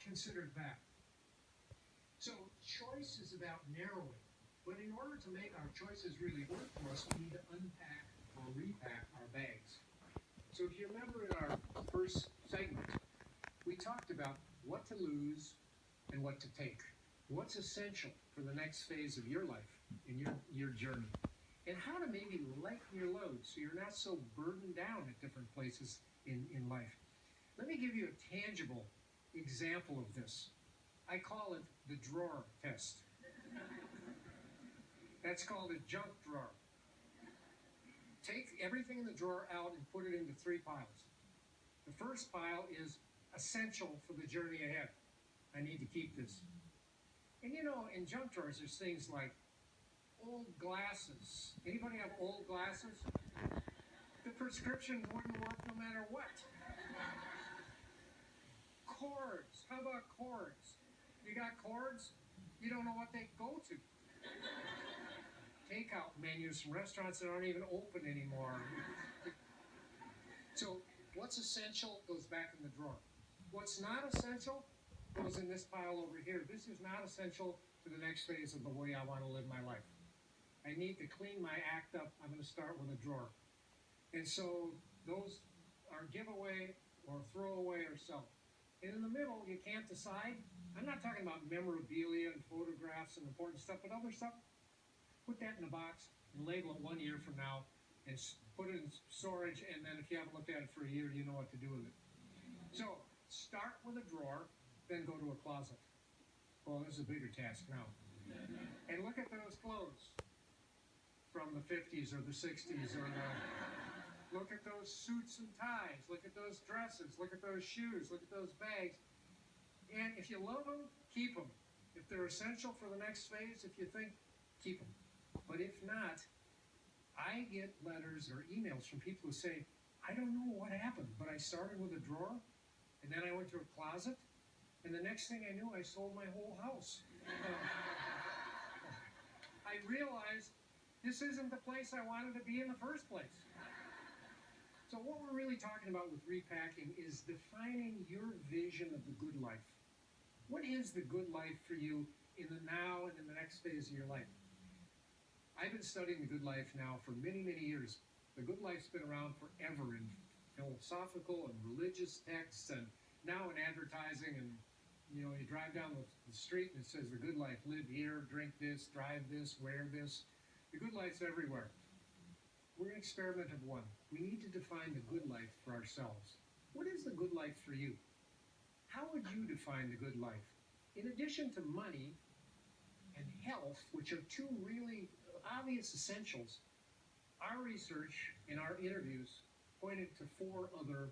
considered that. So choice is about narrowing. But in order to make our choices really work for us, we need to unpack or repack our bags. So if you remember in our first segment, we talked about what to lose and what to take. What's essential for the next phase of your life in your journey. And how to maybe lighten your load so you're not so burdened down at different places in life. Let me give you a tangible example of this. I call it the drawer test. That's called a junk drawer. Take everything in the drawer out and put it into three piles. The first pile is essential for the journey ahead. I need to keep this. And you know, in junk drawers, there's things like old glasses. Anybody have old glasses? The prescriptions wouldn't work no matter what. Cords. How about cords? You got cords? You don't know what they go to. Takeout menus from restaurants that aren't even open anymore. So what's essential goes back in the drawer. What's not essential goes in this pile over here. This is not essential to the next phase of the way I want to live my life. I need to clean my act up. I'm going to start with a drawer. And so those are giveaway or throw away or sell. And in the middle, you can't decide. I'm not talking about memorabilia and photographs and important stuff, but other stuff. Put that in a box and label it 1 year from now and put it in storage. And then if you haven't looked at it for a year, you know what to do with it. So start with a drawer, then go to a closet. Well, this is a bigger task now. And look at those clothes from the 50s or the 60s or the... Look at those suits and ties. Look at those dresses. Look at those shoes. Look at those bags. And if you love them, keep them. If they're essential for the next phase, if you think, keep them. But if not, I get letters or emails from people who say, I don't know what happened, but I started with a drawer, and then I went to a closet, and the next thing I knew, I sold my whole house. I realized this isn't the place I wanted to be in the first place. So what we're really talking about with repacking is defining your vision of the good life. What is the good life for you in the now and in the next phase of your life? I've been studying the good life now for many, many years. The good life's been around forever in philosophical and religious texts and now in advertising. And you know, you drive down the street and it says the good life, live here, drink this, drive this, wear this. The good life's everywhere. We're an experiment of one. We need to define the good life for ourselves. What is the good life for you? How would you define the good life? In addition to money and health, which are two really obvious essentials, our research in our interviews pointed to 4 other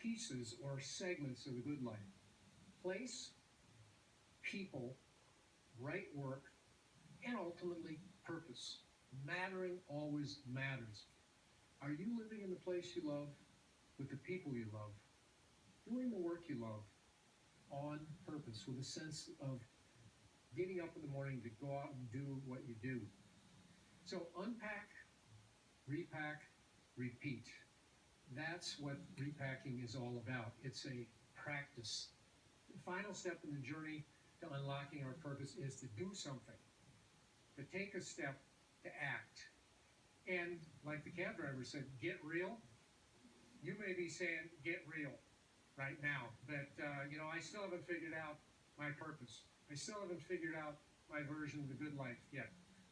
pieces or segments of the good life. Place, people, right work, and ultimately purpose. Mattering always matters. Are you living in the place you love, with the people you love, doing the work you love, on purpose, with a sense of getting up in the morning to go out and do what you do? So unpack, repack, repeat. That's what repacking is all about. It's a practice. The final step in the journey to unlocking our purpose is to do something, to take a step, to act. And like the cab driver said, get real. You may be saying, get real right now. That, I still haven't figured out my purpose. I still haven't figured out my version of the good life yet.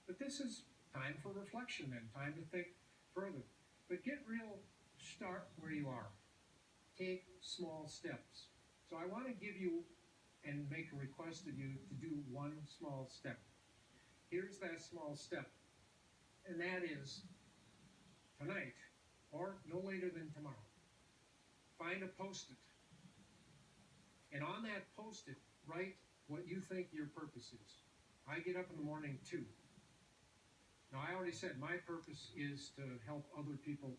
But this is time for reflection then, time to think further. But get real, start where you are. Take small steps. So I want to give you and make a request of you to do one small step. Here's that small step. And that is tonight, or no later than tomorrow. Find a Post-it. And on that Post-it, write what you think your purpose is. I get up in the morning too. Now, I already said my purpose is to help other people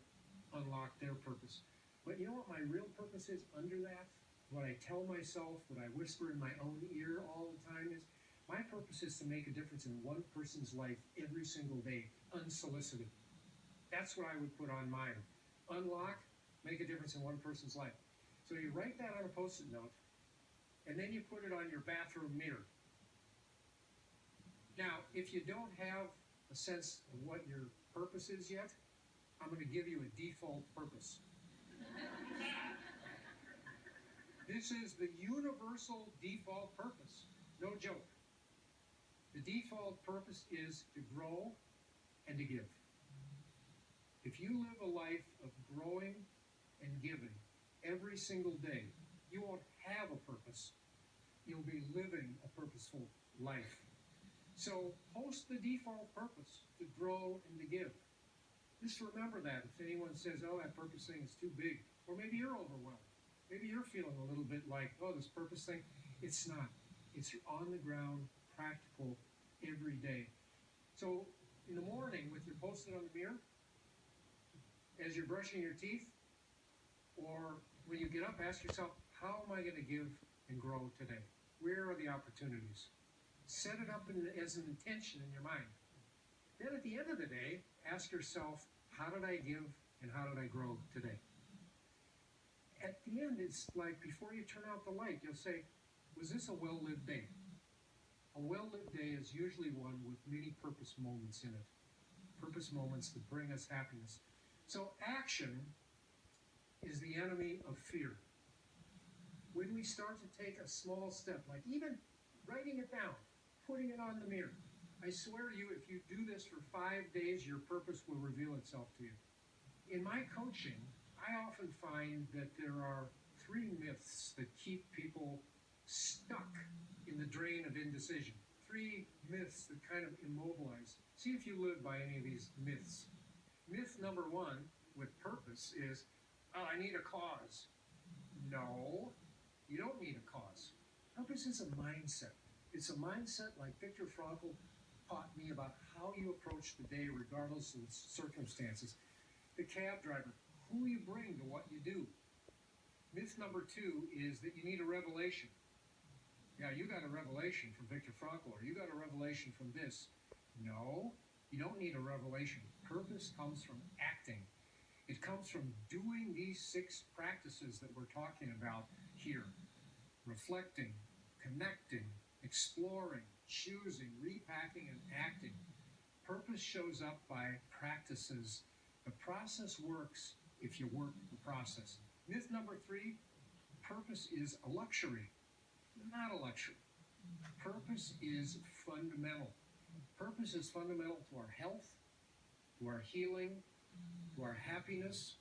unlock their purpose. But you know what my real purpose is under that? What I tell myself, what I whisper in my own ear all the time is, my purpose is to make a difference in one person's life every single day, unsolicited. That's what I would put on mine. Unlock, make a difference in one person's life. So you write that on a Post-it note, and then you put it on your bathroom mirror. Now, if you don't have a sense of what your purpose is yet, I'm going to give you a default purpose. This is the universal default purpose. No joke. The default purpose is to grow and to give. If you live a life of growing and giving every single day, you won't have a purpose. You'll be living a purposeful life. So post the default purpose to grow and to give. Just remember that if anyone says, oh, that purpose thing is too big, or maybe you're overwhelmed. Maybe you're feeling a little bit like, oh, this purpose thing. It's not. It's on the ground, practical, every day. So in the morning, with your post-it on the mirror, as you're brushing your teeth, or when you get up, ask yourself, how am I going to give and grow today? Where are the opportunities? Set it up as an intention in your mind. Then at the end of the day, ask yourself, how did I give and how did I grow today? At the end, it's like before you turn out the light, you'll say, was this a well-lived day? A well-lived day is usually one with many purpose moments in it. Purpose moments that bring us happiness. So action is the enemy of fear. When we start to take a small step, like even writing it down, putting it on the mirror, I swear to you, if you do this for 5 days, your purpose will reveal itself to you. In my coaching, I often find that there are 3 myths that keep people stuck in the drain of indecision. 3 myths that kind of immobilize. See if you live by any of these myths. Myth number 1 with purpose is, oh, I need a cause. No, you don't need a cause. Purpose is a mindset. It's a mindset like Viktor Frankl taught me about how you approach the day regardless of the circumstances. The cab driver, who you bring to what you do. Myth number 2 is that you need a revelation. Yeah, you got a revelation from Viktor Frankl, or you got a revelation from this. No, you don't need a revelation. Purpose comes from acting. It comes from doing these 6 practices that we're talking about here. Reflecting, connecting, exploring, choosing, repacking, and acting. Purpose shows up by practices. The process works if you work the process. Myth number 3, purpose is a luxury. Not a luxury. Purpose is fundamental. Purpose is fundamental to our health, to our healing, to our happiness,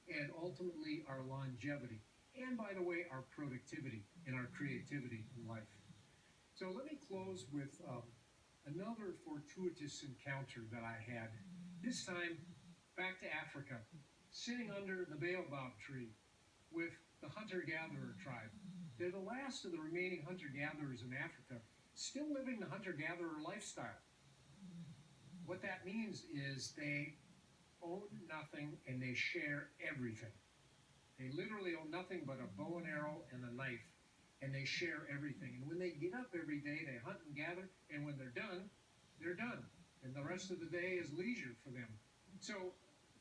and ultimately our longevity. And by the way, our productivity and our creativity in life. So let me close with another fortuitous encounter that I had. This time, back to Africa, sitting under the baobab tree with the hunter-gatherer tribe. They're the last of the remaining hunter-gatherers in Africa, still living the hunter-gatherer lifestyle. What that means is they own nothing and they share everything. They literally own nothing but a bow and arrow and a knife, and they share everything. And when they get up every day, they hunt and gather, and when they're done, they're done. And the rest of the day is leisure for them. So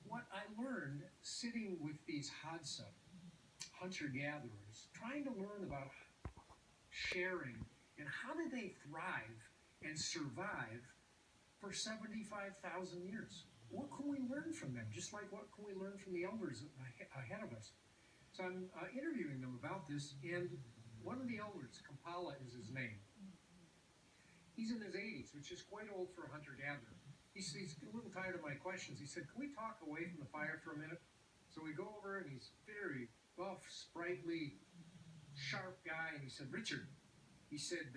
what I learned sitting with these Hadza, hunter-gatherers, trying to learn about sharing and how did they thrive and survive for 75,000 years. What can we learn from them? Just like what can we learn from the elders ahead of us? So I'm interviewing them about this, and one of the elders, Kampala is his name. He's in his 80s, which is quite old for a hunter-gatherer. He's a little tired of my questions. He said, can we talk away from the fire for a minute? So we go over, and he's very buff, sprightly, sharp guy, and he said, Richard, he said,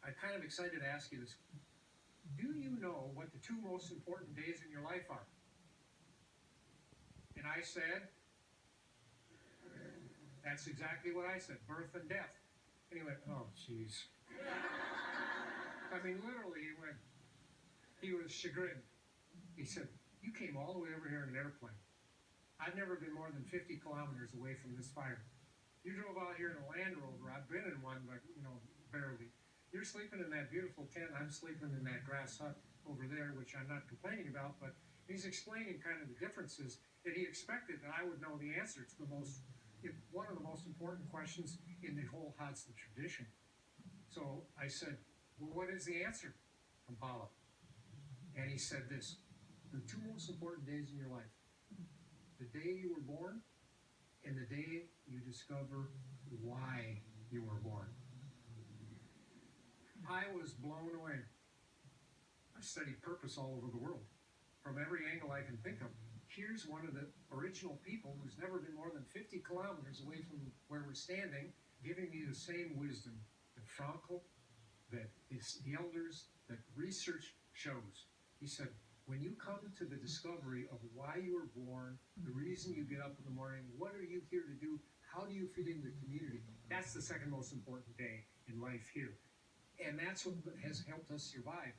I'm kind of excited to ask you this. Do you know what the 2 most important days in your life are? And I said, that's exactly what I said, birth and death. And he went, oh, jeez. I mean, literally, he was chagrined. He said, you came all the way over here in an airplane. I've never been more than 50 kilometers away from this fire. You drove out here in a Land Rover. I've been in one, but, barely. You're sleeping in that beautiful tent. I'm sleeping in that grass hut over there, which I'm not complaining about, but he's explaining kind of the differences that he expected that I would know the answer to the most one of the most important questions in the whole Hadza tradition. So I said, well, what is the answer from Pala? And he said this: the two most important days in your life, the day you were born and the day you discover why you were born. I was blown away. I studied purpose all over the world, from every angle I can think of. Here's one of the original people who's never been more than 50 kilometers away from where we're standing, giving me the same wisdom that Frankl, that the elders, that research shows. He said, when you come to the discovery of why you were born, the reason you get up in the morning, what are you here to do, how do you fit into the community, that's the second most important day in life here. And that's what has helped us survive.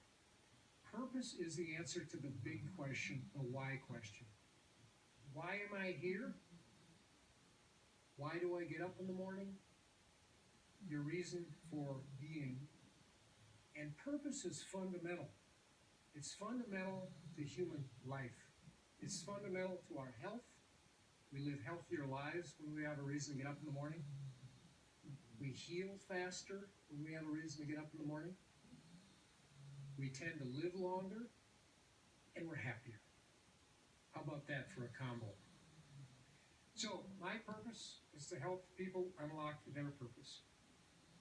Purpose is the answer to the big question, the why question. Why am I here? Why do I get up in the morning? Your reason for being. And purpose is fundamental. It's fundamental to human life. It's fundamental to our health. We live healthier lives when we have a reason to get up in the morning. We heal faster when we have a reason to get up in the morning. We tend to live longer, and we're happier. How about that for a combo? So, my purpose is to help people unlock their purpose.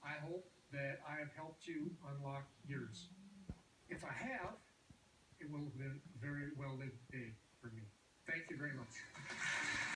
I hope that I have helped you unlock yours. If I have, it will have been a very well-lived day for me. Thank you very much.